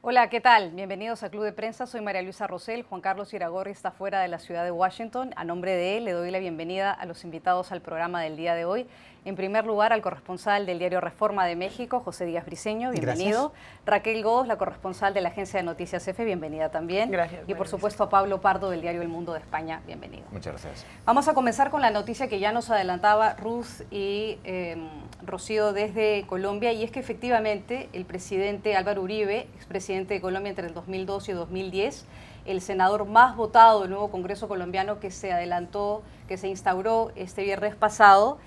Hola, ¿qué tal? Bienvenidos a Club de Prensa. Soy María Luisa Rosell. Juan Carlos Iragorri está fuera de la ciudad de Washington. A nombre de él, le doy la bienvenida a los invitados al programa del día de hoy. En primer lugar, al corresponsal del diario Reforma de México, José Díaz Briceño, bienvenido. Gracias. Raquel Godos, la corresponsal de la agencia de noticias EFE, bienvenida también. Gracias. Y por supuesto a Pablo Pardo del diario El Mundo de España, bienvenido. Muchas gracias. Vamos a comenzar con la noticia que ya nos adelantaba Ruth y Rocío desde Colombia, y es que efectivamente el presidente Álvaro Uribe, expresidente de Colombia entre el 2002 y 2010, el senador más votado del nuevo Congreso colombiano que se instauró este viernes pasado,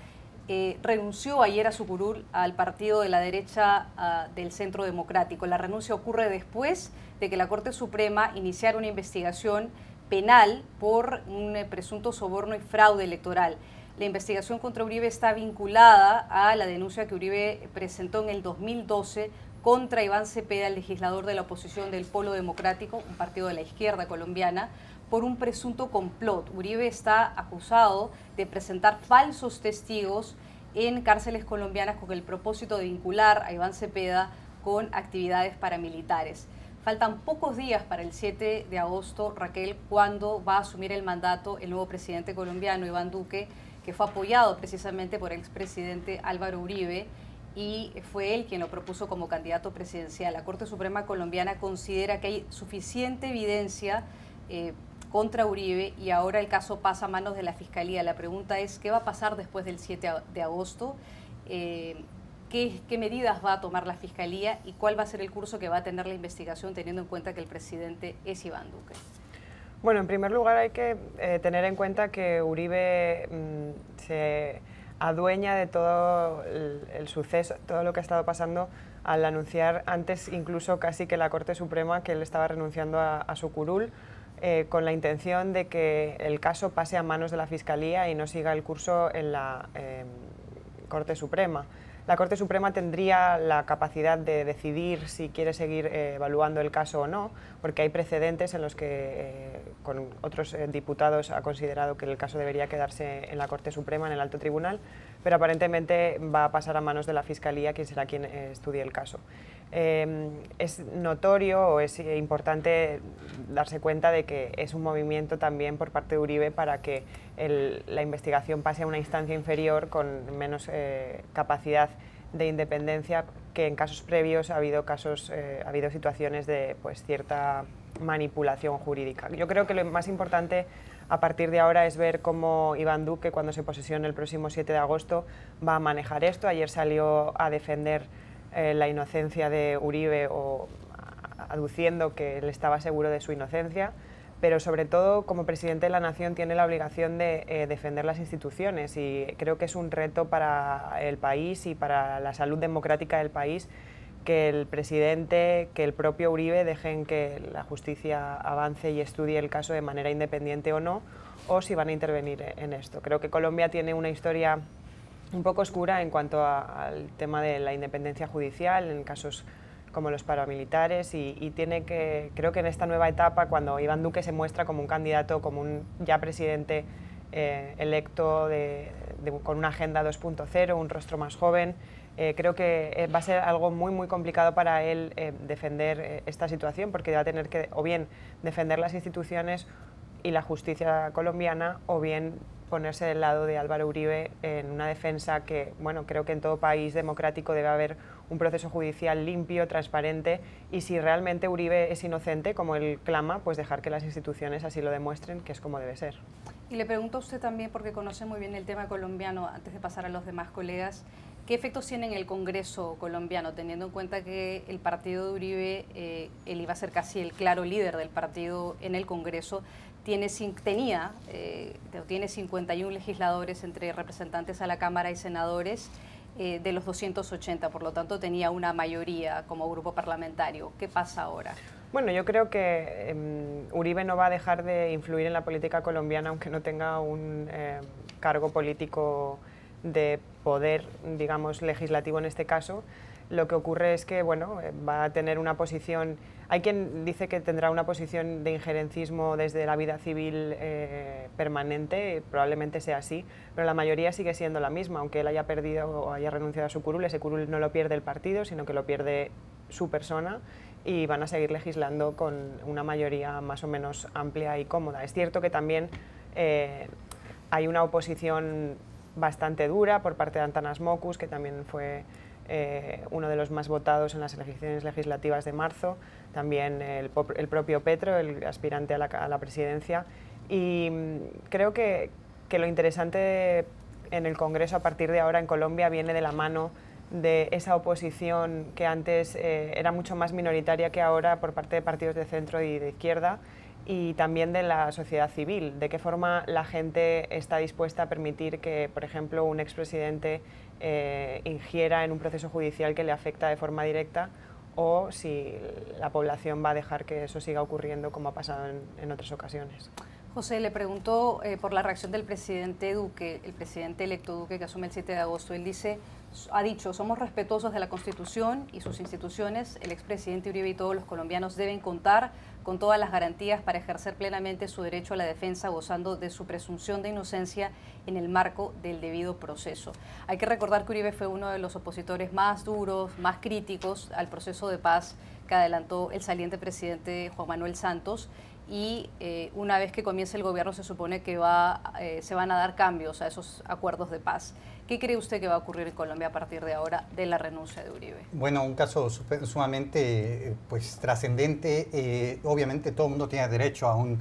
renunció ayer a su curul al partido de la derecha del Centro Democrático. La renuncia ocurre después de que la Corte Suprema iniciara una investigación penal por un presunto soborno y fraude electoral. La investigación contra Uribe está vinculada a la denuncia que Uribe presentó en el 2012 contra Iván Cepeda, el legislador de la oposición del Polo Democrático, un partido de la izquierda colombiana, por un presunto complot. Uribe está acusado de presentar falsos testigos en cárceles colombianas con el propósito de vincular a Iván Cepeda con actividades paramilitares. Faltan pocos días para el 7 de agosto, Raquel, cuando va a asumir el mandato el nuevo presidente colombiano, Iván Duque, que fue apoyado precisamente por el expresidente Álvaro Uribe, y fue él quien lo propuso como candidato presidencial. La Corte Suprema colombiana considera que hay suficiente evidencia contra Uribe y ahora el caso pasa a manos de la Fiscalía. La pregunta es, ¿qué va a pasar después del 7 de agosto? ¿Qué medidas va a tomar la Fiscalía y cuál va a ser el curso que va a tener la investigación, teniendo en cuenta que el presidente es Iván Duque? Bueno, en primer lugar hay que tener en cuenta que Uribe se adueña de todo el suceso, todo lo que ha estado pasando, al anunciar antes incluso casi que la Corte Suprema que él estaba renunciando a su curul, con la intención de que el caso pase a manos de la Fiscalía y no siga el curso en la Corte Suprema. La Corte Suprema tendría la capacidad de decidir si quiere seguir evaluando el caso o no, porque hay precedentes en los que con otros diputados ha considerado que el caso debería quedarse en la Corte Suprema, en el Alto Tribunal, pero aparentemente va a pasar a manos de la Fiscalía, quien será quien estudie el caso. Es notorio o es importante darse cuenta de que es un movimiento también por parte de Uribe para que la investigación pase a una instancia inferior con menos capacidad de independencia, que en casos previos ha habido situaciones de cierta manipulación jurídica. Yo creo que lo más importante a partir de ahora es ver cómo Iván Duque, cuando se posesione el próximo 7 de agosto, va a manejar esto. Ayer salió a defender la inocencia de Uribe, o aduciendo que él estaba seguro de su inocencia, pero sobre todo como presidente de la Nación tiene la obligación de defender las instituciones, y creo que es un reto para el país y para la salud democrática del país que el presidente, que el propio Uribe dejen que la justicia avance y estudie el caso de manera independiente o no, o si van a intervenir en esto. Creo que Colombia tiene una historia un poco oscura en cuanto al tema de la independencia judicial en casos como los paramilitares, y creo que en esta nueva etapa, cuando Iván Duque se muestra como un candidato, como un ya presidente electo con una agenda 2.0, un rostro más joven, creo que va a ser algo muy complicado para él defender esta situación, porque va a tener que o bien defender las instituciones y la justicia colombiana, o bien ponerse del lado de Álvaro Uribe en una defensa que, bueno, creo que en todo país democrático debe haber un proceso judicial limpio, transparente, y si realmente Uribe es inocente, como él clama, pues dejar que las instituciones así lo demuestren, que es como debe ser. Y le pregunto a usted también, porque conoce muy bien el tema colombiano, antes de pasar a los demás colegas, ¿qué efectos tiene en el Congreso colombiano, teniendo en cuenta que el partido de Uribe, él iba a ser casi el claro líder del partido en el Congreso, tiene 51 legisladores entre representantes a la Cámara y senadores de los 280, por lo tanto tenía una mayoría como grupo parlamentario? ¿Qué pasa ahora? Bueno, yo creo que Uribe no va a dejar de influir en la política colombiana, aunque no tenga un cargo político de poder, digamos, legislativo en este caso. lo que ocurre es que bueno, va a tener una posición, hay quien dice que tendrá una posición de injerencismo desde la vida civil permanente, probablemente sea así, pero la mayoría sigue siendo la misma, aunque él haya perdido o haya renunciado a su curul, ese curul no lo pierde el partido, sino que lo pierde su persona, y van a seguir legislando con una mayoría más o menos amplia y cómoda. Es cierto que también hay una oposición bastante dura por parte de Antanas Mokus, que también fue uno de los más votados en las elecciones legislativas de marzo, también el propio Petro, el aspirante a la presidencia, y creo que lo interesante en el Congreso a partir de ahora en Colombia viene de la mano de esa oposición que antes era mucho más minoritaria que ahora por parte de partidos de centro y de izquierda, y también de la sociedad civil, de qué forma la gente está dispuesta a permitir que, por ejemplo, un expresidente ingiera en un proceso judicial que le afecta de forma directa, o si la población va a dejar que eso siga ocurriendo como ha pasado en otras ocasiones. José, le preguntó por la reacción del presidente Duque, el presidente electo Duque, que asume el 7 de agosto. Él ha dicho, somos respetuosos de la Constitución y sus instituciones. El expresidente Uribe y todos los colombianos deben contar con todas las garantías para ejercer plenamente su derecho a la defensa, gozando de su presunción de inocencia en el marco del debido proceso. Hay que recordar que Uribe fue uno de los opositores más duros, más críticos al proceso de paz que adelantó el saliente presidente Juan Manuel Santos, y una vez que comience el gobierno se supone que se van a dar cambios a esos acuerdos de paz. ¿Qué cree usted que va a ocurrir en Colombia a partir de ahora de la renuncia de Uribe? Bueno, un caso sumamente pues, trascendente. Obviamente todo el mundo tiene derecho a un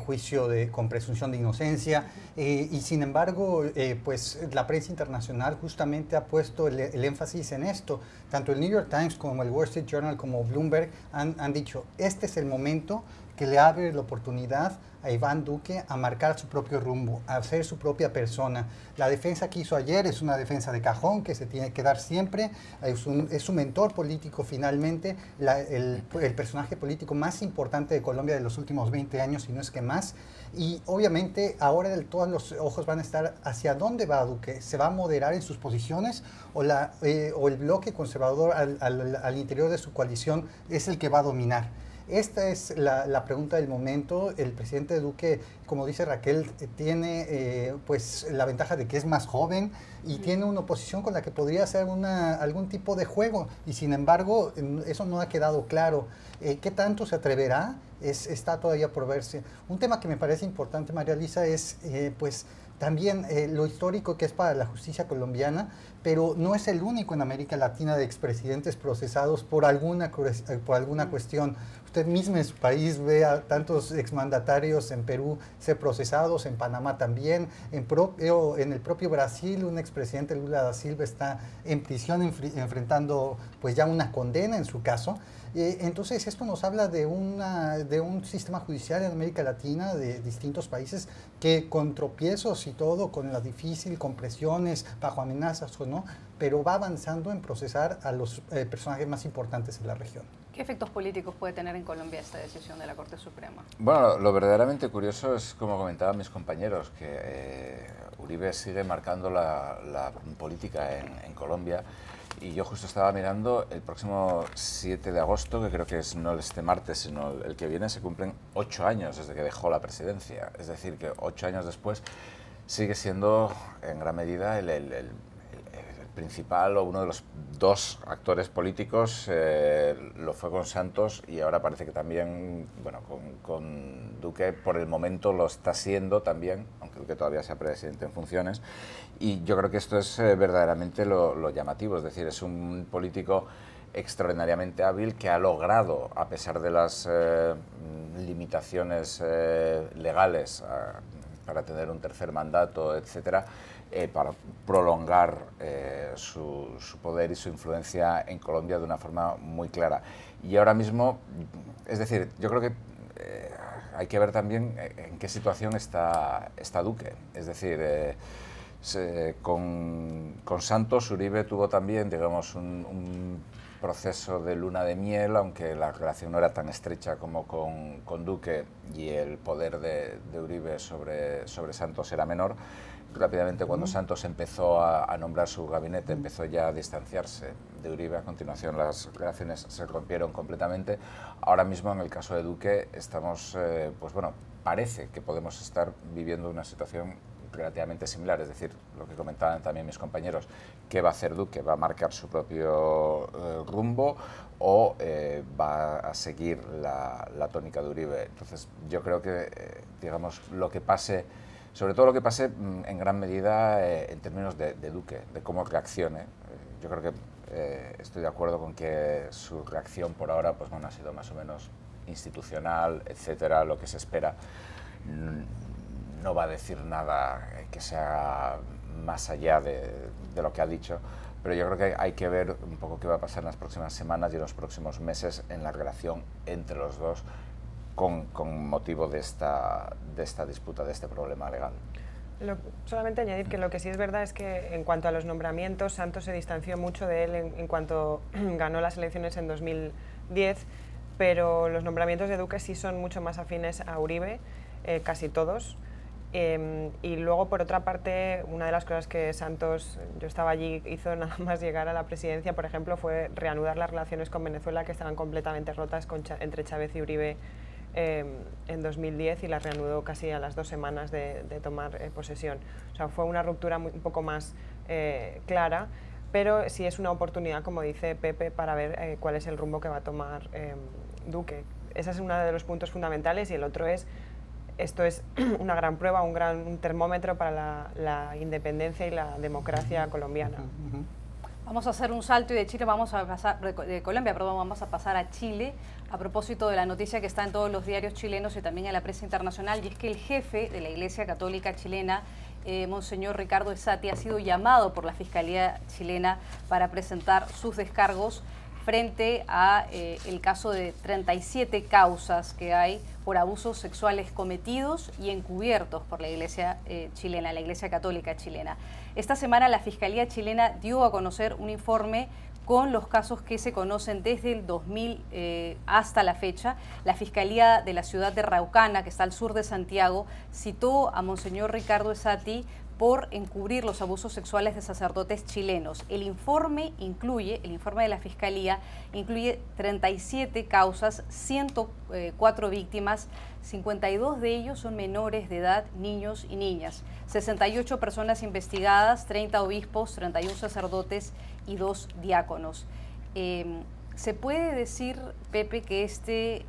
juicio con presunción de inocencia, y sin embargo pues la prensa internacional justamente ha puesto el énfasis en esto. Tanto el New York Times como el Wall Street Journal como Bloomberg han dicho, este es el momento que le abre la oportunidad a Iván Duque a marcar su propio rumbo, a ser su propia persona. La defensa que hizo ayer es una defensa de cajón que se tiene que dar siempre, es su mentor político finalmente, el personaje político más importante de Colombia de los últimos 20 años, si no es que más, y obviamente ahora todos los ojos van a estar hacia dónde va Duque. ¿Se va a moderar en sus posiciones o el bloque conservador al interior de su coalición es el que va a dominar? Esta es la pregunta del momento. El presidente Duque, como dice Raquel, tiene pues la ventaja de que es más joven y tiene una oposición con la que podría hacer algún tipo de juego, y sin embargo eso no ha quedado claro. ¿Qué tanto se atreverá? Está todavía por verse. Un tema que me parece importante, María Luisa, es pues también lo histórico que es para la justicia colombiana, pero no es el único en América Latina de expresidentes procesados por alguna cuestión. Usted mismo en su país ve a tantos exmandatarios en Perú ser procesados, en Panamá también, en el propio Brasil un expresidente, Lula da Silva, está en prisión enfrentando pues ya una condena en su caso. Entonces esto nos habla de un sistema judicial en América Latina, de distintos países, que con tropiezos y todo, con la difícil, con presiones, bajo amenazas o no, pero va avanzando en procesar a los personajes más importantes de la región. ¿Qué efectos políticos puede tener en Colombia esta decisión de la Corte Suprema? Bueno, lo verdaderamente curioso es, como comentaban mis compañeros, que Uribe sigue marcando la política en Colombia. Y yo justo estaba mirando, el próximo 7 de agosto, que creo que es no este martes, sino el que viene, se cumplen 8 años desde que dejó la presidencia. Es decir, que 8 años después sigue siendo en gran medida el principal o uno de los dos actores políticos. Lo fue con Santos y ahora parece que también, bueno, con Duque por el momento lo está siendo también, aunque Duque todavía sea presidente en funciones. Y yo creo que esto es verdaderamente lo llamativo, es decir, es un político extraordinariamente hábil que ha logrado, a pesar de las limitaciones legales para tener un tercer mandato, etcétera, para prolongar su poder y su influencia en Colombia de una forma muy clara. Y ahora mismo, es decir, yo creo que hay que ver también en qué situación está Duque. Es decir, con Santos, Uribe tuvo también, digamos, un proceso de luna de miel, aunque la relación no era tan estrecha como con Duque y el poder de Uribe sobre Santos era menor. rápidamente cuando Santos empezó a nombrar su gabinete, empezó ya a distanciarse de Uribe. A continuación las relaciones se rompieron completamente. Ahora mismo en el caso de Duque estamos, pues bueno, parece que podemos estar viviendo una situación relativamente similar, es decir, lo que comentaban también mis compañeros, ¿qué va a hacer Duque? ¿Va a marcar su propio rumbo o va a seguir la tónica de Uribe? Entonces yo creo que, digamos, lo que pase, sobre todo lo que pase en gran medida en términos de Duque, de cómo reaccione. Yo creo que estoy de acuerdo con que su reacción por ahora, pues bueno, ha sido más o menos institucional, etcétera, lo que se espera. No va a decir nada que sea más allá de lo que ha dicho, pero yo creo que hay que ver un poco qué va a pasar en las próximas semanas y en los próximos meses en la relación entre los dos con motivo de esta disputa, de este problema legal. Solamente añadir que lo que sí es verdad es que en cuanto a los nombramientos, Santos se distanció mucho de él en cuanto ganó las elecciones en 2010, pero los nombramientos de Duque sí son mucho más afines a Uribe, casi todos. Y luego, por otra parte, una de las cosas que Santos, yo estaba allí, hizo nada más llegar a la presidencia, por ejemplo, fue reanudar las relaciones con Venezuela, que estaban completamente rotas entre Chávez y Uribe en 2010, y las reanudó casi a las 2 semanas de tomar posesión. O sea, fue una ruptura un poco más clara, pero sí es una oportunidad, como dice Pepe, para ver cuál es el rumbo que va a tomar Duque. Ese es uno de los puntos fundamentales, y el otro es: esto es una gran prueba, un termómetro para la independencia y la democracia colombiana. Vamos a hacer un salto y de Chile vamos a pasar, de Colombia, perdón, vamos a pasar a Chile, a propósito de la noticia que está en todos los diarios chilenos y también en la prensa internacional, y es que el jefe de la Iglesia Católica chilena, Monseñor Ricardo Esati, ha sido llamado por la Fiscalía chilena para presentar sus descargos frente a el caso de 37 causas que hay por abusos sexuales cometidos y encubiertos por la Iglesia chilena, la Iglesia Católica chilena. Esta semana la Fiscalía chilena dio a conocer un informe con los casos que se conocen desde el 2000 hasta la fecha. La Fiscalía de la ciudad de Raucana, que está al sur de Santiago, citó a Monseñor Ricardo Esati por encubrir los abusos sexuales de sacerdotes chilenos. El informe de la Fiscalía incluye 37 causas, 104 víctimas, 52 de ellos son menores de edad, niños y niñas, 68 personas investigadas, 30 obispos, 31 sacerdotes y 2 diáconos. ¿Se puede decir, Pepe, que este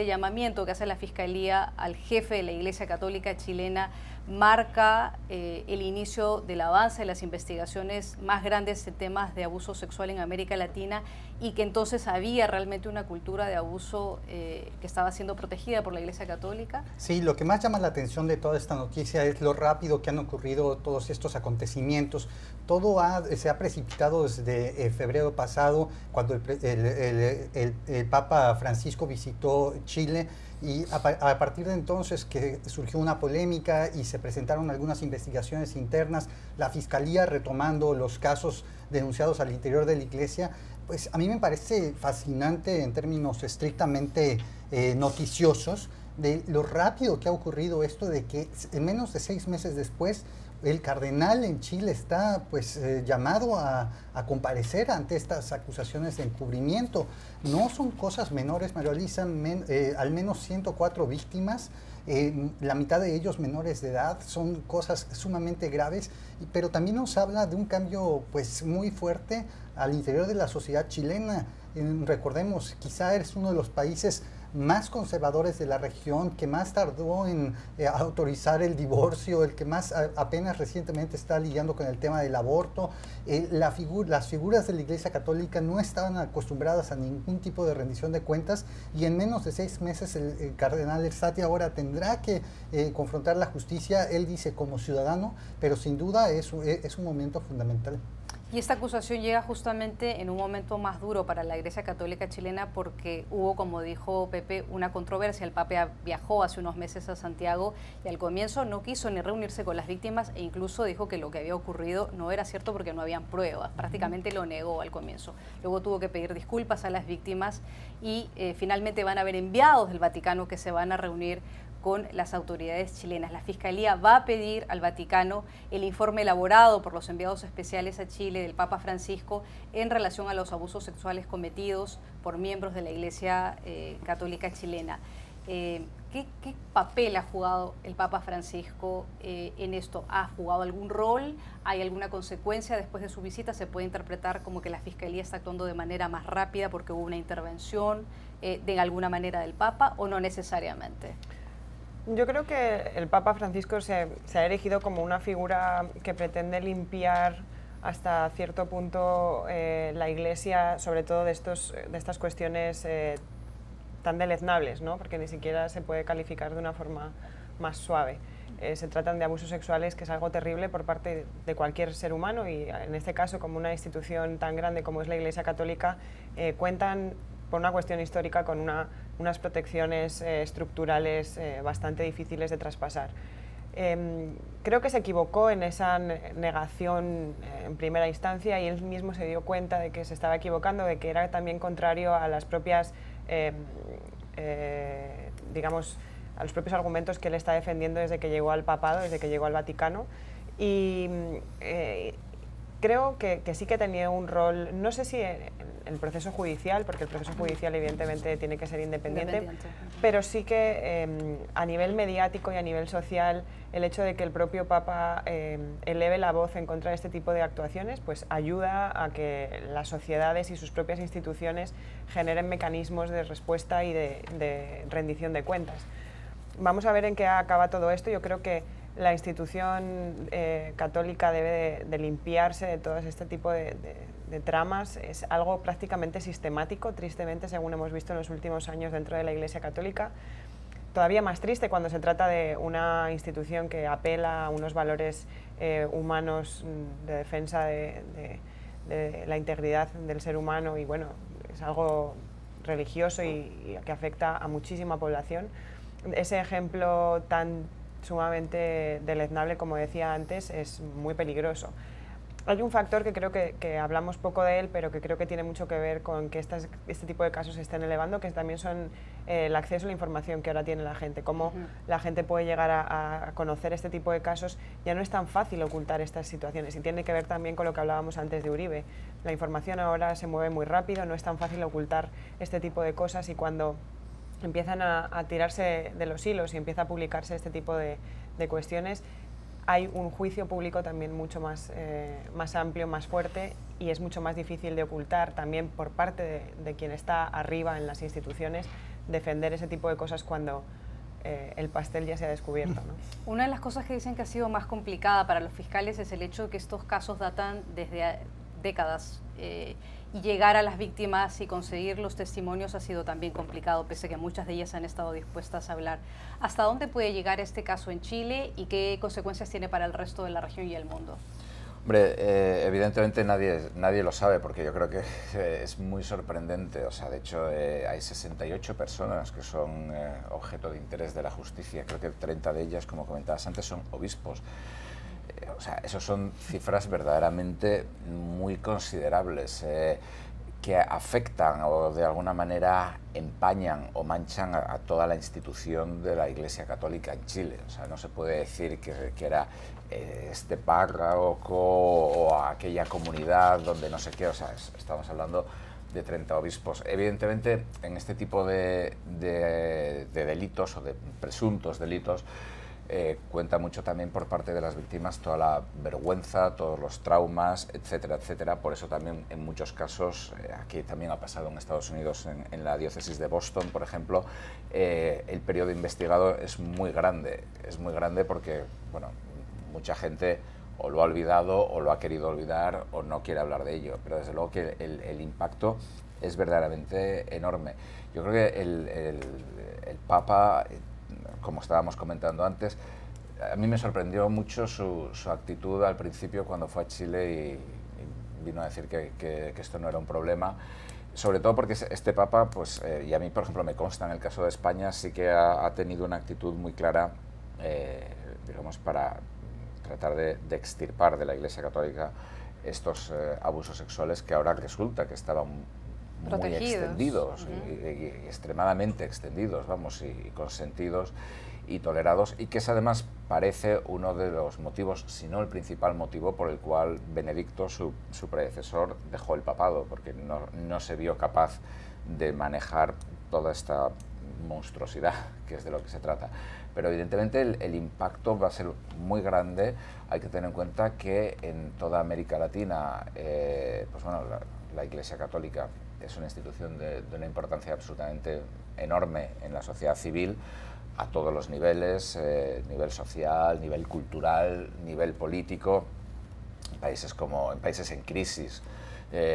llamamiento que hace la Fiscalía al jefe de la Iglesia Católica chilena marca el inicio del avance de las investigaciones más grandes en temas de abuso sexual en América Latina, y que entonces había realmente una cultura de abuso que estaba siendo protegida por la Iglesia Católica? Sí, lo que más llama la atención de toda esta noticia es lo rápido que han ocurrido todos estos acontecimientos. Todo se ha precipitado desde febrero pasado, cuando el Papa Francisco visitó Chile, y a partir de entonces que surgió una polémica y se presentaron algunas investigaciones internas, la Fiscalía retomando los casos denunciados al interior de la Iglesia. Pues a mí me parece fascinante en términos estrictamente noticiosos de lo rápido que ha ocurrido esto, de que en menos de 6 meses después el cardenal en Chile está pues llamado a comparecer ante estas acusaciones de encubrimiento. No son cosas menores, María Luisa, al menos 104 víctimas, la mitad de ellos menores de edad. Son cosas sumamente graves, pero también nos habla de un cambio pues muy fuerte al interior de la sociedad chilena. Recordemos, quizá es uno de los países más conservadores de la región, que más tardó en autorizar el divorcio, el que más apenas recientemente está lidiando con el tema del aborto. Las figuras de la Iglesia Católica no estaban acostumbradas a ningún tipo de rendición de cuentas, y en menos de 6 meses el cardenal Esati ahora tendrá que confrontar la justicia, él dice como ciudadano, pero sin duda es un momento fundamental. Y esta acusación llega justamente en un momento más duro para la Iglesia Católica chilena, porque hubo, como dijo Pepe, una controversia. El Papa viajó hace unos meses a Santiago y al comienzo no quiso ni reunirse con las víctimas, e incluso dijo que lo que había ocurrido no era cierto porque no habían pruebas. Prácticamente lo negó al comienzo. Luego tuvo que pedir disculpas a las víctimas y finalmente van a haber enviados del Vaticano que se van a reunir con las autoridades chilenas. La Fiscalía va a pedir al Vaticano el informe elaborado por los enviados especiales a Chile del Papa Francisco en relación a los abusos sexuales cometidos por miembros de la Iglesia Católica chilena. ¿Qué papel ha jugado el Papa Francisco en esto? ¿Ha jugado algún rol? ¿Hay alguna consecuencia después de su visita? ¿Se puede interpretar como que la Fiscalía está actuando de manera más rápida porque hubo una intervención de alguna manera del Papa o no necesariamente? Yo creo que el Papa Francisco se ha erigido como una figura que pretende limpiar hasta cierto punto la Iglesia, sobre todo de estas cuestiones tan deleznables, ¿no? Porque ni siquiera se puede calificar de una forma más suave. Se tratan de abusos sexuales, que es algo terrible por parte de cualquier ser humano, y en este caso, como una institución tan grande como es la Iglesia Católica, cuentan, por una cuestión histórica, con unas protecciones estructurales bastante difíciles de traspasar. Creo que se equivocó en esa negación en primera instancia, y él mismo se dio cuenta de que se estaba equivocando, de que era también contrario a las propias digamos, a los propios argumentos que él está defendiendo desde que llegó al papado, desde que llegó al Vaticano, y creo que sí que tenía un rol, no sé si en el proceso judicial, porque el proceso judicial evidentemente tiene que ser independiente. Pero sí que a nivel mediático y a nivel social, el hecho de que el propio Papa eleve la voz en contra de este tipo de actuaciones, pues ayuda a que las sociedades y sus propias instituciones generen mecanismos de respuesta y de rendición de cuentas. Vamos a ver en qué acaba todo esto. Yo creo que la institución católica debe de limpiarse de todo este tipo de tramas. Es algo prácticamente sistemático, tristemente, según hemos visto en los últimos años dentro de la Iglesia Católica. Todavía más triste cuando se trata de una institución que apela a unos valores humanos de defensa de la integridad del ser humano, y bueno, es algo religioso y que afecta a muchísima población. Ese ejemplo tan sumamente deleznable, como decía antes, es muy peligroso. Hay un factor que creo que hablamos poco de él, pero que creo que tiene mucho que ver con que este tipo de casos se estén elevando, que también son el acceso a la información que ahora tiene la gente, cómo la gente puede llegar a conocer este tipo de casos. Ya no es tan fácil ocultar estas situaciones, y tiene que ver también con lo que hablábamos antes de Uribe. La información ahora se mueve muy rápido, no es tan fácil ocultar este tipo de cosas, y cuando empiezan a tirarse de los hilos y empieza a publicarse este tipo de cuestiones, hay un juicio público también mucho más amplio, más fuerte, y es mucho más difícil de ocultar también por parte de quien está arriba en las instituciones, defender ese tipo de cosas cuando el pastel ya se ha descubierto, ¿no? Una de las cosas que dicen que ha sido más complicada para los fiscales es el hecho de que estos casos datan desde décadas, y llegar a las víctimas y conseguir los testimonios ha sido también complicado, pese a que muchas de ellas han estado dispuestas a hablar. ¿Hasta dónde puede llegar este caso en Chile y qué consecuencias tiene para el resto de la región y el mundo? Hombre, evidentemente nadie lo sabe, porque yo creo que es muy sorprendente. O sea, de hecho, hay 68 personas que son objeto de interés de la justicia. Creo que 30 de ellas, como comentabas antes, son obispos. O sea, esos son cifras verdaderamente muy considerables, que afectan o de alguna manera empañan o manchan a toda la institución de la Iglesia Católica en Chile. O sea, no se puede decir que era este párroco o aquella comunidad donde no sé qué. O sea, estamos hablando de 30 obispos. Evidentemente, en este tipo de delitos o de presuntos delitos, cuenta mucho también por parte de las víctimas toda la vergüenza, todos los traumas, etcétera, etcétera. Por eso también en muchos casos, aquí también ha pasado en Estados Unidos, en la diócesis de Boston, por ejemplo, el periodo investigado es muy grande porque, bueno, mucha gente o lo ha olvidado o lo ha querido olvidar o no quiere hablar de ello, pero desde luego que el impacto es verdaderamente enorme. Yo creo que el Papa, como estábamos comentando antes, a mí me sorprendió mucho su actitud al principio cuando fue a Chile y vino a decir que esto no era un problema, sobre todo porque este Papa, pues, y a mí por ejemplo me consta en el caso de España, sí que ha tenido una actitud muy clara, digamos, para tratar de extirpar de la Iglesia Católica estos abusos sexuales que ahora resulta que estaban muy extendidos y extremadamente extendidos, vamos, y consentidos. y tolerados, y que es además parece uno de los motivos, si no el principal motivo, por el cual Benedicto, su predecesor, dejó el papado, porque no se vio capaz de manejar toda esta monstruosidad, que es de lo que se trata. Pero evidentemente el impacto va a ser muy grande. Hay que tener en cuenta que en toda América Latina, pues bueno, la Iglesia Católica es una institución de una importancia absolutamente enorme en la sociedad civil, a todos los niveles, nivel social, nivel cultural, nivel político, en países en crisis,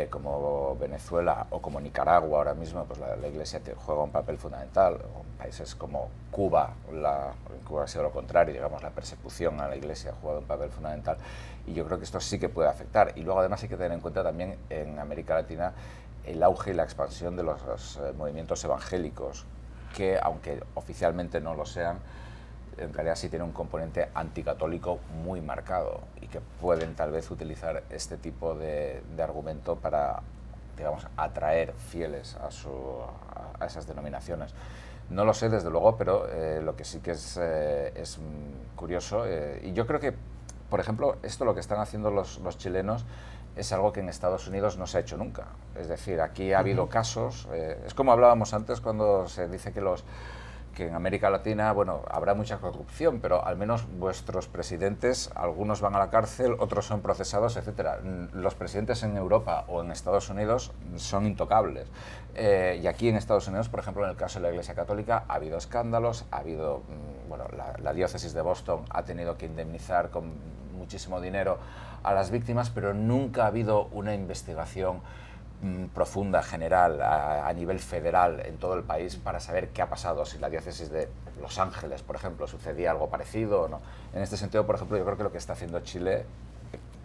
como Venezuela o como Nicaragua ahora mismo, pues la Iglesia juega un papel fundamental. O en países como Cuba, en Cuba ha sido lo contrario, digamos, la persecución a la Iglesia ha jugado un papel fundamental, y yo creo que esto sí que puede afectar. Y luego además hay que tener en cuenta también en América Latina el auge y la expansión de los movimientos evangélicos, que aunque oficialmente no lo sean, en realidad sí tiene un componente anticatólico muy marcado, y que pueden tal vez utilizar este tipo de argumento para, digamos, atraer fieles a esas denominaciones. No lo sé desde luego, pero lo que sí que es curioso, y yo creo que, por ejemplo, esto lo que están haciendo los chilenos es algo que en Estados Unidos no se ha hecho nunca. Es decir, aquí ha habido casos, es como hablábamos antes cuando se dice que en América Latina, bueno, habrá mucha corrupción, pero al menos vuestros presidentes, algunos van a la cárcel, otros son procesados, etcétera. Los presidentes en Europa o en Estados Unidos son intocables. Y aquí en Estados Unidos, por ejemplo, en el caso de la Iglesia Católica, ha habido escándalos, ha habido, bueno, la diócesis de Boston ha tenido que indemnizar con muchísimo dinero a las víctimas, pero nunca ha habido una investigación profunda, general, a nivel federal en todo el país, para saber qué ha pasado, si la diócesis de Los Ángeles, por ejemplo, sucedía algo parecido o no. En este sentido, por ejemplo, yo creo que lo que está haciendo Chile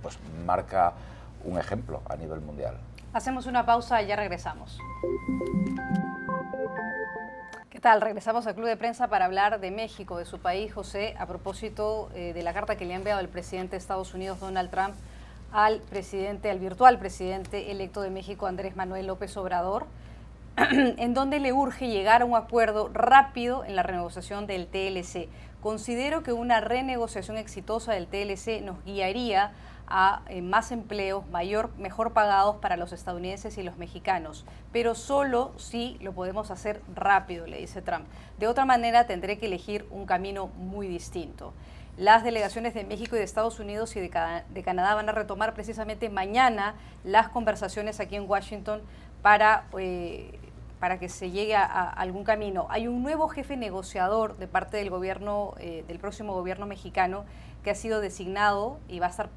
pues marca un ejemplo a nivel mundial. Hacemos una pausa y ya regresamos. ¿Qué tal? Regresamos al Club de Prensa para hablar de México, de su país, José, a propósito de la carta que le ha enviado el presidente de Estados Unidos, Donald Trump, al virtual presidente electo de México, Andrés Manuel López Obrador, en donde le urge llegar a un acuerdo rápido en la renegociación del TLC. Considero que una renegociación exitosa del TLC nos guiaría a más empleos, mejor pagados para los estadounidenses y los mexicanos, pero solo si lo podemos hacer rápido, le dice Trump. De otra manera tendré que elegir un camino muy distinto. Las delegaciones de México y de Estados Unidos y de Canadá van a retomar precisamente mañana las conversaciones aquí en Washington para que se llegue a algún camino. Hay un nuevo jefe negociador de parte del gobierno, del próximo gobierno mexicano, que ha sido designado y va a estar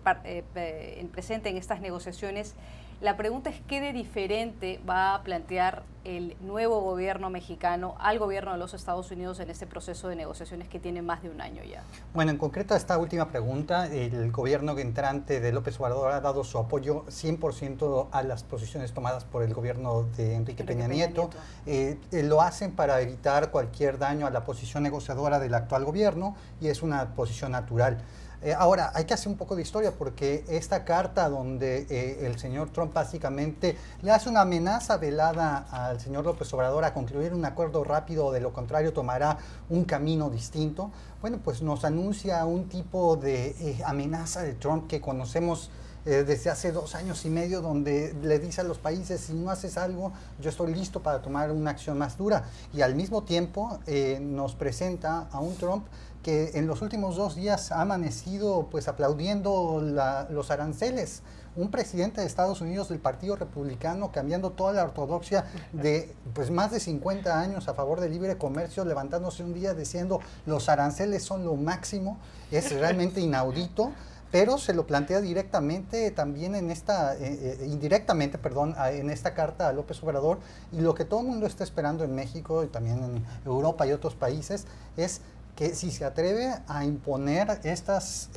presente en estas negociaciones. La pregunta es qué de diferente va a plantear el nuevo gobierno mexicano al gobierno de los Estados Unidos en este proceso de negociaciones que tiene más de un año ya. Bueno, en concreto a esta última pregunta, el gobierno entrante de López Obrador ha dado su apoyo 100% a las posiciones tomadas por el gobierno de Enrique Peña Nieto. Lo hacen para evitar cualquier daño a la posición negociadora del actual gobierno, y es una posición natural. Ahora, hay que hacer un poco de historia, porque esta carta donde el señor Trump básicamente le hace una amenaza velada al señor López Obrador a concluir un acuerdo rápido, o de lo contrario tomará un camino distinto, bueno, pues nos anuncia un tipo de amenaza de Trump que conocemos desde hace 2 años y medio, donde le dice a los países: si no haces algo, yo estoy listo para tomar una acción más dura. Y al mismo tiempo nos presenta a un Trump que en los últimos 2 días ha amanecido pues aplaudiendo los aranceles. Un presidente de Estados Unidos del Partido Republicano cambiando toda la ortodoxia de pues más de 50 años a favor del libre comercio, levantándose un día diciendo los aranceles son lo máximo. Es realmente inaudito. Pero se lo plantea directamente también en indirectamente, perdón, en esta carta a López Obrador. Y lo que todo el mundo está esperando en México y también en Europa y otros países es que si se atreve a imponer estas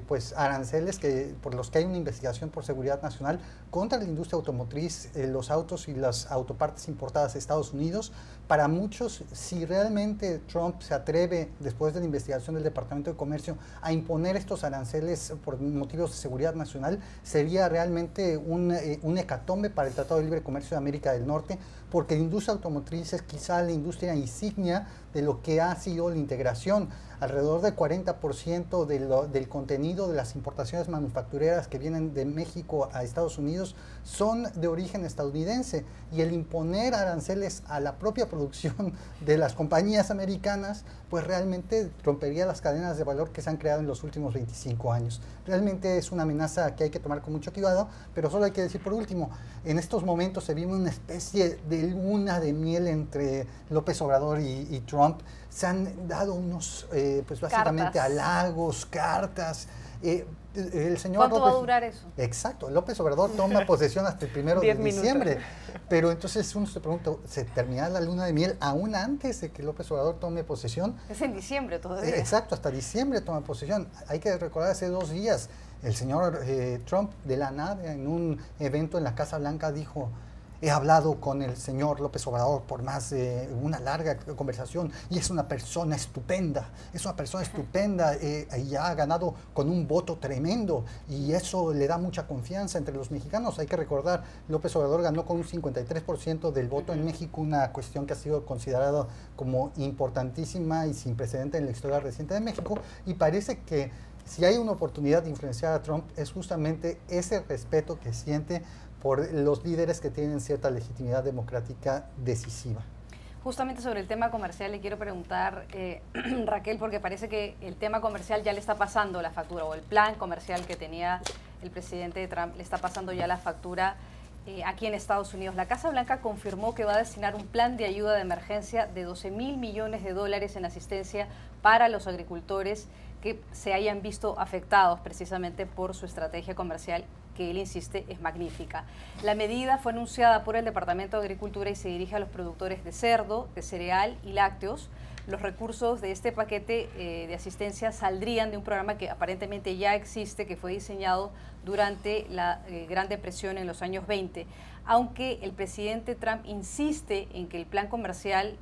pues aranceles por los que hay una investigación por seguridad nacional contra la industria automotriz, los autos y las autopartes importadas a Estados Unidos. Para muchos, si realmente Trump se atreve, después de la investigación del Departamento de Comercio, a imponer estos aranceles por motivos de seguridad nacional, sería realmente un hecatombe para el Tratado de Libre Comercio de América del Norte, porque la industria automotriz es quizá la industria insignia de lo que ha sido la integración exportación. Alrededor del 40% del contenido de las importaciones manufactureras que vienen de México a Estados Unidos son de origen estadounidense, y el imponer aranceles a la propia producción de las compañías americanas pues realmente rompería las cadenas de valor que se han creado en los últimos 25 años. Realmente es una amenaza que hay que tomar con mucho cuidado, pero solo hay que decir por último, en estos momentos se vive una especie de luna de miel entre López Obrador y Trump. Se han dado unos, pues básicamente halagos, cartas. El señor ¿Cuánto López, va a durar eso? Exacto, López Obrador toma posesión hasta el 1 de diciembre. Minutos. Pero entonces uno se pregunta, ¿se terminará la luna de miel aún antes de que López Obrador tome posesión? Es en diciembre todavía. Exacto, hasta diciembre toma posesión. Hay que recordar, hace 2 días, el señor Trump de la nada en un evento en la Casa Blanca dijo: he hablado con el señor López Obrador por más de una larga conversación y es una persona estupenda, y ha ganado con un voto tremendo y eso le da mucha confianza entre los mexicanos. Hay que recordar, López Obrador ganó con un 53% del voto en México, una cuestión que ha sido considerada como importantísima y sin precedente en la historia reciente de México, y parece que si hay una oportunidad de influenciar a Trump es justamente ese respeto que siente por los líderes que tienen cierta legitimidad democrática decisiva. Justamente sobre el tema comercial le quiero preguntar, Raquel, porque parece que el tema comercial ya le está pasando la factura, o el plan comercial que tenía el presidente Trump le está pasando ya la factura aquí en Estados Unidos. La Casa Blanca confirmó que va a destinar un plan de ayuda de emergencia de $12.000 millones en asistencia para los agricultores que se hayan visto afectados precisamente por su estrategia comercial, que él insiste es magnífica. La medida fue anunciada por el Departamento de Agricultura y se dirige a los productores de cerdo, de cereal y lácteos. Los recursos de este paquete de asistencia saldrían de un programa que aparentemente ya existe, que fue diseñado durante la Gran Depresión en los años 20. Aunque el presidente Trump insiste en que el plan comercial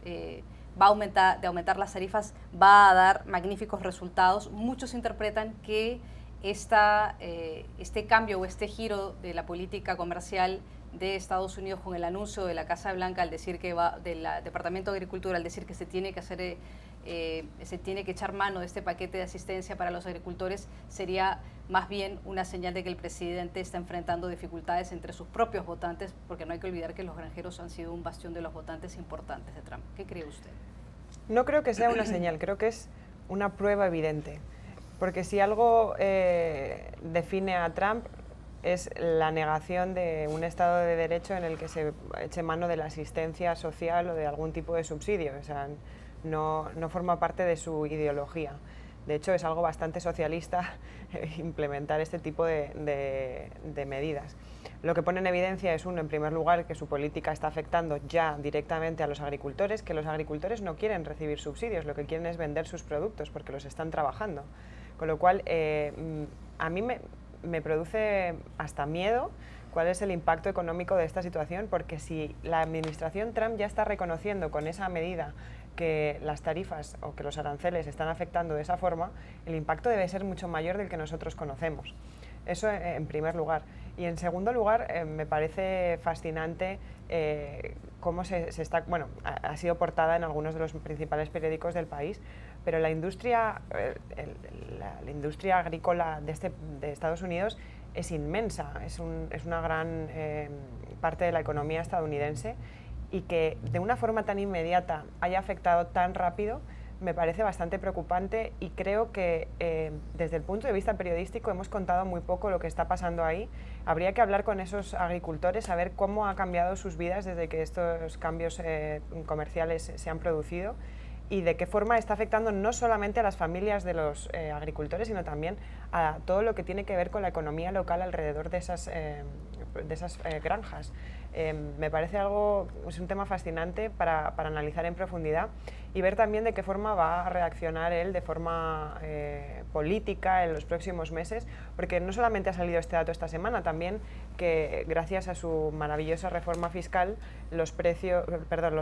va a aumentar las tarifas, va a dar magníficos resultados, muchos interpretan que este cambio o este giro de la política comercial de Estados Unidos con el anuncio de la Casa Blanca al decir que del Departamento de Agricultura al decir que se tiene que hacer se tiene que echar mano de este paquete de asistencia para los agricultores, sería más bien una señal de que el presidente está enfrentando dificultades entre sus propios votantes, porque no hay que olvidar que los granjeros han sido un bastión de los votantes importantes de Trump. ¿Qué cree usted? No creo que sea una señal, creo que es una prueba evidente, porque si algo define a Trump es la negación de un Estado de Derecho en el que se eche mano de la asistencia social o de algún tipo de subsidio. O sea, no forma parte de su ideología. De hecho, es algo bastante socialista implementar este tipo de medidas. Lo que pone en evidencia es, en primer lugar, que su política está afectando ya directamente a los agricultores, que los agricultores no quieren recibir subsidios, lo que quieren es vender sus productos porque los están trabajando. Con lo cual, a mí me produce hasta miedo cuál es el impacto económico de esta situación, porque si la administración Trump ya está reconociendo con esa medida que las tarifas o que los aranceles están afectando de esa forma, el impacto debe ser mucho mayor del que nosotros conocemos. Eso en primer lugar. Y en segundo lugar, me parece fascinante cómo se está... Bueno, ha sido portada en algunos de los principales periódicos del país, pero la industria, la industria agrícola de Estados Unidos es inmensa, es una gran parte de la economía estadounidense, y que de una forma tan inmediata haya afectado tan rápido me parece bastante preocupante, y creo que desde el punto de vista periodístico hemos contado muy poco lo que está pasando ahí. Habría que hablar con esos agricultores, saber cómo ha cambiado sus vidas desde que estos cambios comerciales se han producido, y de qué forma está afectando no solamente a las familias de los agricultores, sino también a todo lo que tiene que ver con la economía local alrededor de esas granjas. Me parece es un tema fascinante para analizar en profundidad y ver también de qué forma va a reaccionar él de forma política en los próximos meses, porque no solamente ha salido este dato esta semana, también que gracias a su maravillosa reforma fiscal los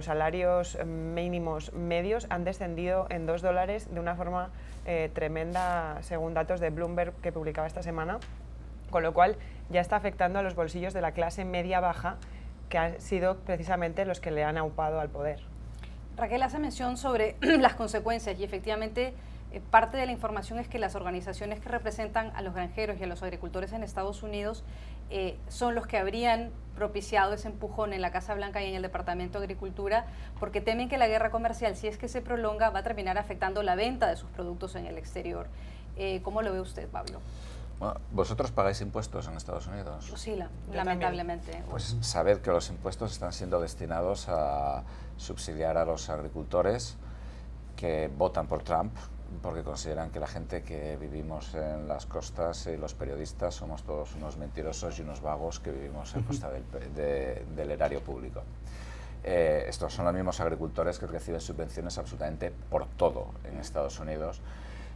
salarios mínimos medios han descendido en $2 de una forma tremenda, según datos de Bloomberg que publicaba esta semana, con lo cual ya está afectando a los bolsillos de la clase media-baja, que han sido precisamente los que le han aupado al poder. Raquel hace mención sobre las consecuencias y efectivamente parte de la información es que las organizaciones que representan a los granjeros y a los agricultores en Estados Unidos son los que habrían propiciado ese empujón en la Casa Blanca y en el Departamento de Agricultura, porque temen que la guerra comercial, si es que se prolonga, va a terminar afectando la venta de sus productos en el exterior. ¿Cómo lo ve usted, Pablo? Bueno, ¿vosotros pagáis impuestos en Estados Unidos? Sí, lamentablemente. Pues sabed que los impuestos están siendo destinados a subsidiar a los agricultores que votan por Trump, porque consideran que la gente que vivimos en las costas y los periodistas somos todos unos mentirosos y unos vagos que vivimos a costa del erario público. Estos son los mismos agricultores que reciben subvenciones absolutamente por todo en Estados Unidos.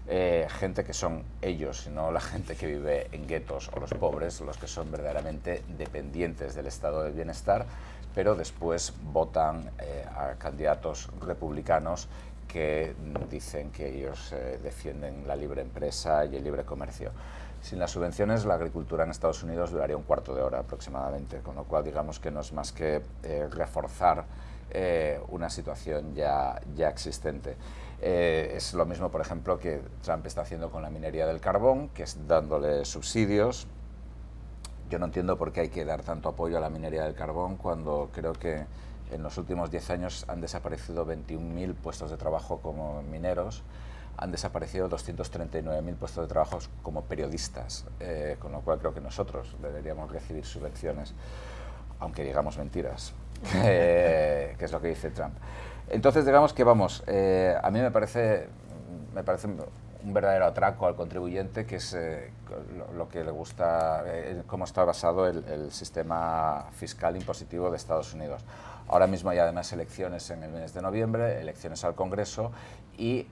Gente que son ellos, y no la gente que vive en guetos o los pobres, los que son verdaderamente dependientes del estado del bienestar, pero después votan a candidatos republicanos que dicen que ellos defienden la libre empresa y el libre comercio. Sin las subvenciones, la agricultura en Estados Unidos duraría un cuarto de hora aproximadamente, con lo cual digamos que no es más que reforzar una situación ya existente. Es lo mismo, por ejemplo, que Trump está haciendo con la minería del carbón, que es dándole subsidios. Yo no entiendo por qué hay que dar tanto apoyo a la minería del carbón cuando creo que en los últimos 10 años han desaparecido 21.000 puestos de trabajo como mineros, han desaparecido 239.000 puestos de trabajo como periodistas, con lo cual creo que nosotros deberíamos recibir subvenciones, aunque digamos mentiras, que es lo que dice Trump. Entonces, digamos que vamos, a mí me parece un verdadero atraco al contribuyente, que es lo que le gusta, cómo está basado el sistema fiscal impositivo de Estados Unidos. Ahora mismo hay además elecciones en el mes de noviembre, elecciones al Congreso, y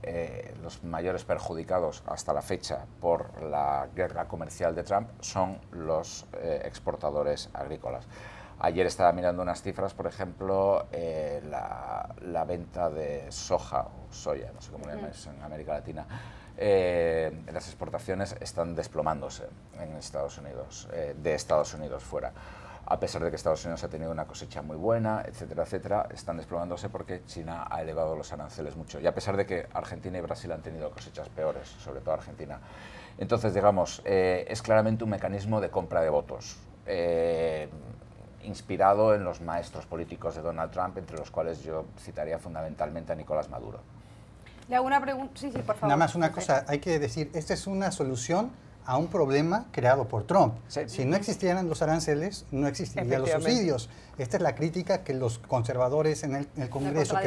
los mayores perjudicados hasta la fecha por la guerra comercial de Trump son los exportadores agrícolas. Ayer estaba mirando unas cifras, por ejemplo, la venta de soja o soya, no sé cómo le llamáis en América Latina, las exportaciones están desplomándose en Estados Unidos, de Estados Unidos fuera. A pesar de que Estados Unidos ha tenido una cosecha muy buena, etcétera, etcétera, están desplomándose porque China ha elevado los aranceles mucho. Y a pesar de que Argentina y Brasil han tenido cosechas peores, sobre todo Argentina. Entonces, digamos, es claramente un mecanismo de compra de votos, inspirado en los maestros políticos de Donald Trump, entre los cuales yo citaría fundamentalmente a Nicolás Maduro. Le hago una pregunta. Sí, por favor. Nada más una cosa, hay que decir, esta es una solución a un problema creado por Trump. Sí. Si no existieran los aranceles, no existirían los subsidios. Esta es la crítica que los conservadores en el Congreso,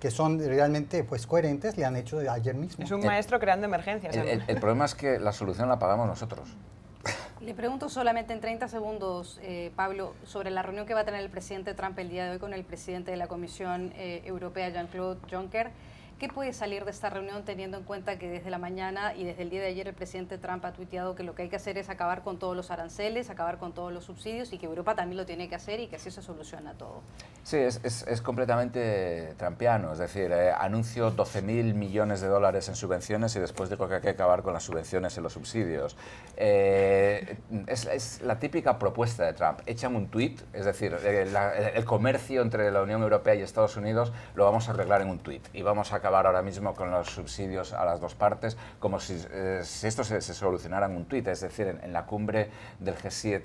que son realmente pues, coherentes, le han hecho ayer mismo. Es un maestro creando emergencias. El problema es que la solución la pagamos nosotros. Le pregunto solamente en 30 segundos, Pablo, sobre la reunión que va a tener el presidente Trump el día de hoy con el presidente de la Comisión Europea, Jean-Claude Juncker. ¿Qué puede salir de esta reunión teniendo en cuenta que desde la mañana y desde el día de ayer el presidente Trump ha tuiteado que lo que hay que hacer es acabar con todos los aranceles, acabar con todos los subsidios y que Europa también lo tiene que hacer y que así se soluciona todo? Sí, es completamente trumpiano, es decir, anuncio 12.000 millones de dólares en subvenciones y después digo que hay que acabar con las subvenciones y los subsidios. Es la típica propuesta de Trump, échame un tuit, es decir, el comercio entre la Unión Europea y Estados Unidos lo vamos a arreglar en un tuit y vamos a acabar ahora mismo con los subsidios a las dos partes, como si esto se solucionara en un tuit. Es decir, en la cumbre del G7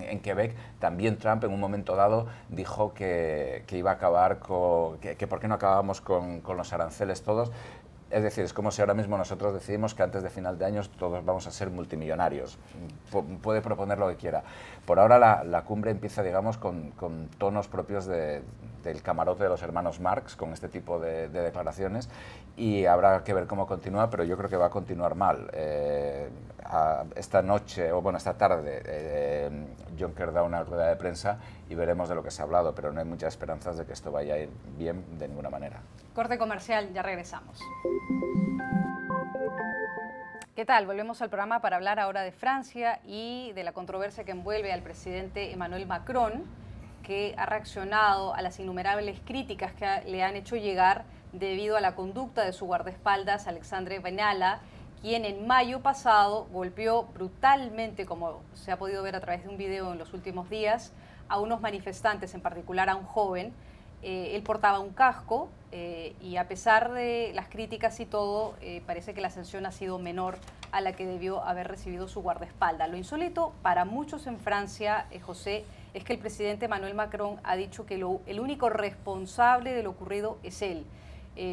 en Quebec, también Trump en un momento dado dijo que iba a acabar con, que por qué no acabábamos con los aranceles todos. Es decir, es como si ahora mismo nosotros decidimos que antes de final de año todos vamos a ser multimillonarios. Puede proponer lo que quiera. Por ahora la cumbre empieza, digamos, con tonos propios del camarote de los hermanos Marx, con este tipo de declaraciones, y habrá que ver cómo continúa, pero yo creo que va a continuar mal. Esta noche, o bueno, esta tarde, Juncker da una rueda de prensa y veremos de lo que se ha hablado, pero no hay muchas esperanzas de que esto vaya a ir bien de ninguna manera. Corte comercial, ya regresamos. ¿Qué tal? Volvemos al programa para hablar ahora de Francia y de la controversia que envuelve al presidente Emmanuel Macron, que ha reaccionado a las innumerables críticas que le han hecho llegar debido a la conducta de su guardaespaldas, Alexandre Benalla, quien en mayo pasado golpeó brutalmente, como se ha podido ver a través de un video en los últimos días, a unos manifestantes, en particular a un joven, Él portaba un casco y a pesar de las críticas y todo, parece que la sanción ha sido menor a la que debió haber recibido su guardaespaldas. Lo insólito para muchos en Francia, José, es que el presidente Emmanuel Macron ha dicho que el único responsable de lo ocurrido es él.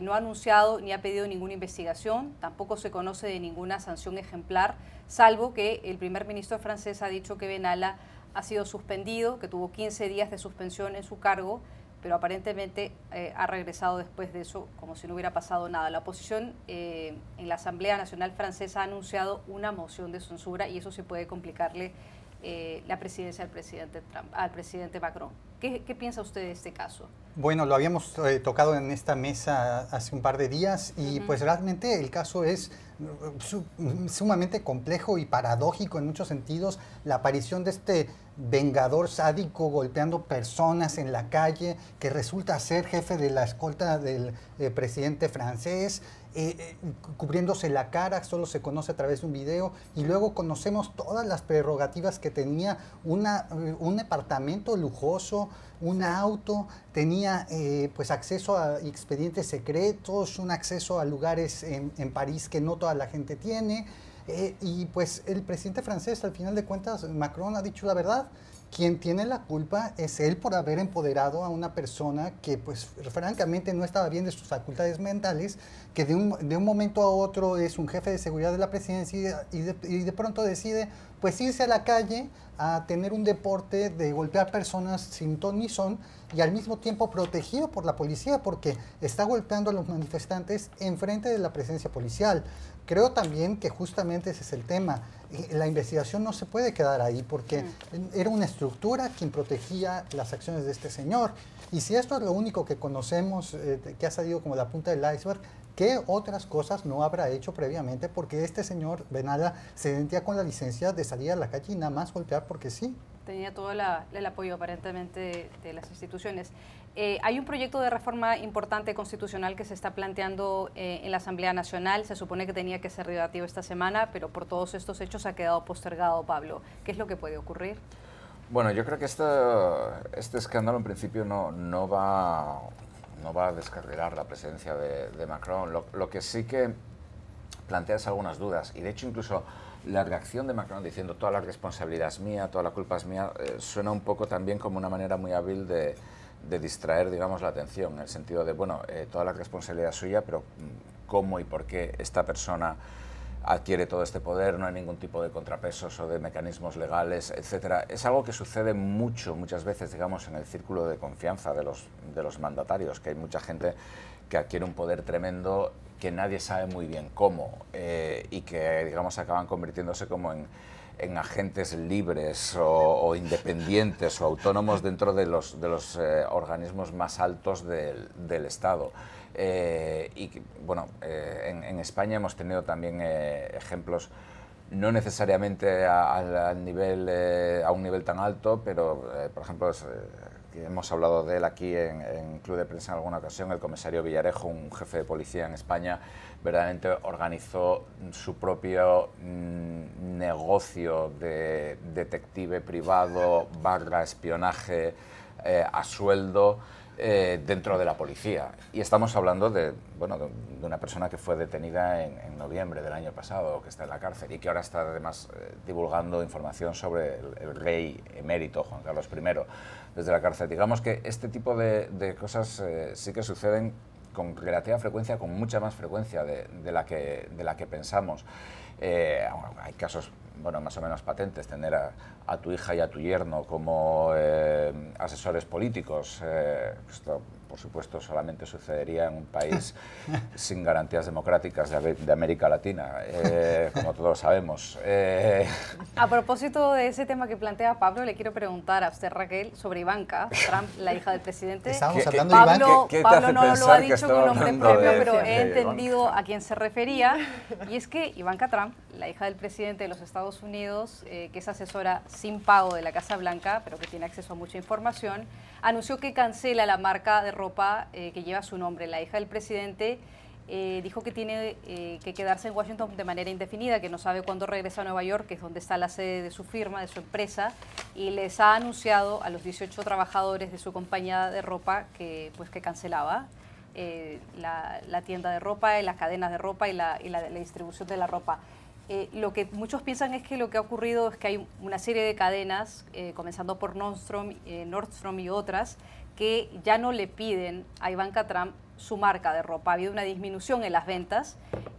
No ha anunciado ni ha pedido ninguna investigación, tampoco se conoce de ninguna sanción ejemplar, salvo que el primer ministro francés ha dicho que Benalla ha sido suspendido, que tuvo 15 días de suspensión en su cargo, pero aparentemente ha regresado después de eso como si no hubiera pasado nada. La oposición en la Asamblea Nacional Francesa ha anunciado una moción de censura y eso se puede complicarle la presidencia al presidente Macron. ¿Qué piensa usted de este caso? Bueno, lo habíamos tocado en esta mesa hace un par de días y pues realmente el caso es sumamente complejo y paradójico en muchos sentidos. La aparición de este vengador sádico golpeando personas en la calle que resulta ser jefe de la escolta del presidente francés, cubriéndose la cara, solo se conoce a través de un video, y luego conocemos todas las prerrogativas que tenía un departamento lujoso, un auto, tenía pues acceso a expedientes secretos, un acceso a lugares en París que no toda la gente tiene, y pues el presidente francés, al final de cuentas, Macron ha dicho la verdad. Quien tiene la culpa es él por haber empoderado a una persona que, pues, francamente no estaba bien de sus facultades mentales, que de un momento a otro es un jefe de seguridad de la presidencia y de pronto decide, pues, irse a la calle a tener un deporte de golpear personas sin ton ni son y al mismo tiempo protegido por la policía porque está golpeando a los manifestantes enfrente de la presencia policial. Creo también que justamente ese es el tema. La investigación no se puede quedar ahí porque era una estructura quien protegía las acciones de este señor. Y si esto es lo único que conocemos, que ha salido como la punta del iceberg, ¿qué otras cosas no habrá hecho previamente? Porque este señor Benalla se sentía con la licencia de salir a la calle y nada más golpear porque sí. Tenía todo el apoyo aparentemente de las instituciones. Hay un proyecto de reforma importante constitucional que se está planteando en la Asamblea Nacional. Se supone que tenía que ser debatido esta semana, pero por todos estos hechos ha quedado postergado, Pablo. ¿Qué es lo que puede ocurrir? Bueno, yo creo que este escándalo en principio no va a descarrilar la presidencia de Macron. Lo que sí que plantea es algunas dudas, y de hecho incluso la reacción de Macron diciendo toda la responsabilidad es mía, toda la culpa es mía, suena un poco también como una manera muy hábil de distraer, digamos, la atención, en el sentido de, bueno, toda la responsabilidad es suya, pero cómo y por qué esta persona adquiere todo este poder, no hay ningún tipo de contrapesos o de mecanismos legales, etcétera. Es algo que sucede muchas veces, digamos, en el círculo de confianza de los mandatarios, que hay mucha gente que adquiere un poder tremendo que nadie sabe muy bien cómo y que, digamos, acaban convirtiéndose como en agentes libres o independientes o autónomos dentro de los organismos más altos del Estado. Y bueno, en España hemos tenido también ejemplos, no necesariamente a un nivel tan alto, pero por ejemplo hemos hablado de él aquí en Club de Prensa en alguna ocasión. El comisario Villarejo, un jefe de policía en España, verdaderamente organizó su propio negocio de detective privado / espionaje a sueldo dentro de la policía. Y estamos hablando de una persona que fue detenida en noviembre del año pasado, que está en la cárcel y que ahora está además divulgando información sobre el rey emérito Juan Carlos I desde la cárcel. Digamos que este tipo de cosas sí que suceden con relativa frecuencia, con mucha más frecuencia de la que pensamos. Hay casos, bueno, más o menos patentes, tener a tu hija y a tu yerno como asesores políticos. Esto, por supuesto, solamente sucedería en un país sin garantías democráticas de América Latina, como todos sabemos. A propósito de ese tema que plantea Pablo, le quiero preguntar a usted, Raquel, sobre Ivanka Trump, la hija del presidente. Estábamos hablando de Ivanka. Pablo no lo ha dicho con nombre propio, pero he entendido a quién se refería. Y es que Ivanka Trump, la hija del presidente de los Estados Unidos, que es asesora sin pago de la Casa Blanca, pero que tiene acceso a mucha información, anunció que cancela la marca de ropa que lleva su nombre. La hija del presidente dijo que tiene que quedarse en Washington de manera indefinida, que no sabe cuándo regresa a Nueva York, que es donde está la sede de su firma, de su empresa, y les ha anunciado a los 18 trabajadores de su compañía de ropa que cancelaba la tienda de ropa, las cadenas de ropa y la distribución de la ropa. Lo que muchos piensan es que lo que ha ocurrido es que hay una serie de cadenas, comenzando por Nordstrom y otras, que ya no le piden a Ivanka Trump su marca de ropa. Ha habido una disminución en las ventas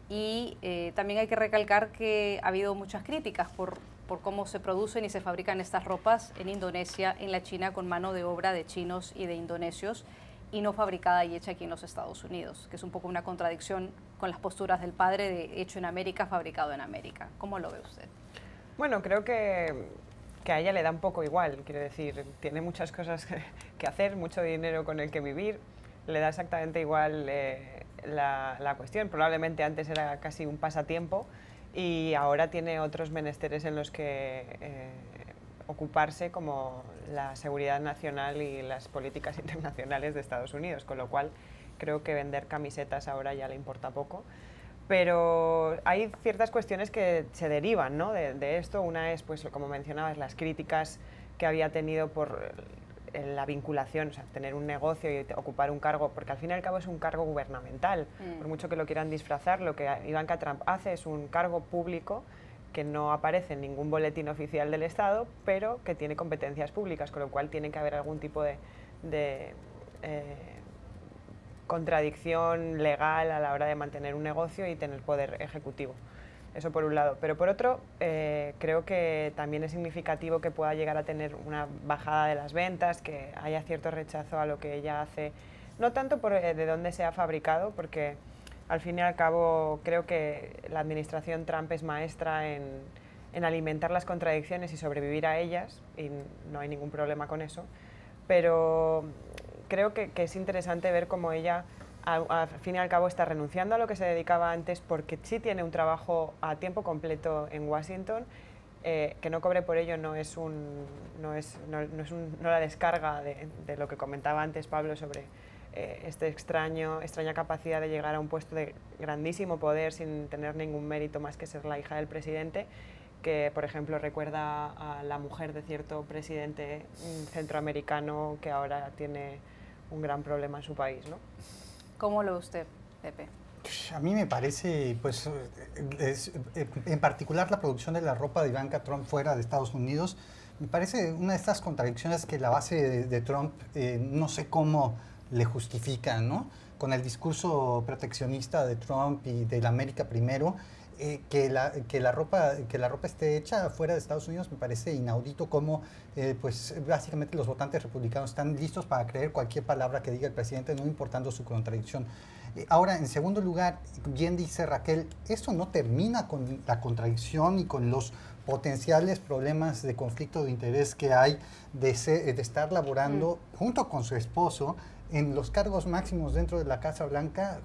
y también hay que recalcar que ha habido muchas críticas por cómo se producen y se fabrican estas ropas en Indonesia, en la China, con mano de obra de chinos y de indonesios, y no fabricada y hecha aquí en los Estados Unidos, que es un poco una contradicción con las posturas del padre de hecho en América, fabricado en América. ¿Cómo lo ve usted? Bueno, creo que a ella le da un poco igual, quiero decir, tiene muchas cosas que hacer, mucho dinero con el que vivir, le da exactamente igual la cuestión. Probablemente antes era casi un pasatiempo y ahora tiene otros menesteres en los que ocuparse, como la seguridad nacional y las políticas internacionales de Estados Unidos, con lo cual creo que vender camisetas ahora ya le importa poco. Pero hay ciertas cuestiones que se derivan, ¿no?, de esto. Una es, pues, como mencionabas, las críticas que había tenido por la vinculación, o sea, tener un negocio y ocupar un cargo, porque al fin y al cabo es un cargo gubernamental. Por mucho que lo quieran disfrazar, lo que Ivanka Trump hace es un cargo público que no aparece en ningún boletín oficial del Estado, pero que tiene competencias públicas, con lo cual tiene que haber algún tipo de contradicción legal a la hora de mantener un negocio y tener poder ejecutivo. Eso por un lado. Pero por otro, creo que también es significativo que pueda llegar a tener una bajada de las ventas, que haya cierto rechazo a lo que ella hace, no tanto por de dónde se ha fabricado, porque al fin y al cabo creo que la administración Trump es maestra en alimentar las contradicciones y sobrevivir a ellas, y no hay ningún problema con eso, pero creo que es interesante ver cómo ella al fin y al cabo está renunciando a lo que se dedicaba antes, porque sí tiene un trabajo a tiempo completo en Washington. Que no cobre por ello no la descarga de lo que comentaba antes Pablo sobre esta extraña capacidad de llegar a un puesto de grandísimo poder sin tener ningún mérito más que ser la hija del presidente, que por ejemplo recuerda a la mujer de cierto presidente centroamericano que ahora tiene un gran problema en su país, ¿no? ¿Cómo lo ve usted, Pepe? A mí me parece, pues, en particular la producción de la ropa de Ivanka Trump fuera de Estados Unidos, me parece una de estas contradicciones que la base de Trump no sé cómo le justifican, ¿no? Con el discurso proteccionista de Trump y de la América primero, que la ropa esté hecha fuera de Estados Unidos me parece inaudito. Como pues básicamente los votantes republicanos están listos para creer cualquier palabra que diga el presidente, no importando su contradicción. Ahora, en segundo lugar, bien dice Raquel, esto no termina con la contradicción y con los potenciales problemas de conflicto de interés que hay de estar laborando junto con su esposo en los cargos máximos dentro de la Casa Blanca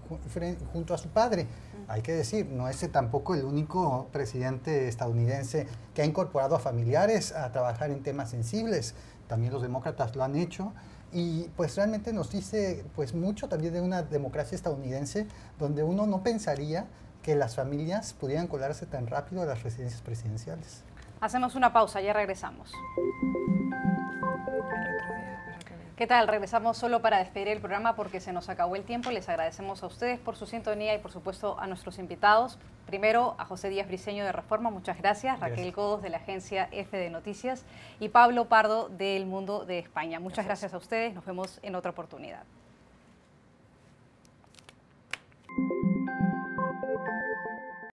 junto a su padre. Hay que decir, no es tampoco el único presidente estadounidense que ha incorporado a familiares a trabajar en temas sensibles. También los demócratas lo han hecho. Y pues realmente nos dice pues mucho también de una democracia estadounidense donde uno no pensaría que las familias pudieran colarse tan rápido a las residencias presidenciales. Hacemos una pausa, ya regresamos. ¿Qué tal? Regresamos solo para despedir el programa porque se nos acabó el tiempo. Les agradecemos a ustedes por su sintonía y por supuesto a nuestros invitados. Primero a José Díaz Briceño de Reforma, muchas gracias. Raquel Godos de la agencia F de Noticias y Pablo Pardo del Mundo de España. Muchas gracias a ustedes, nos vemos en otra oportunidad.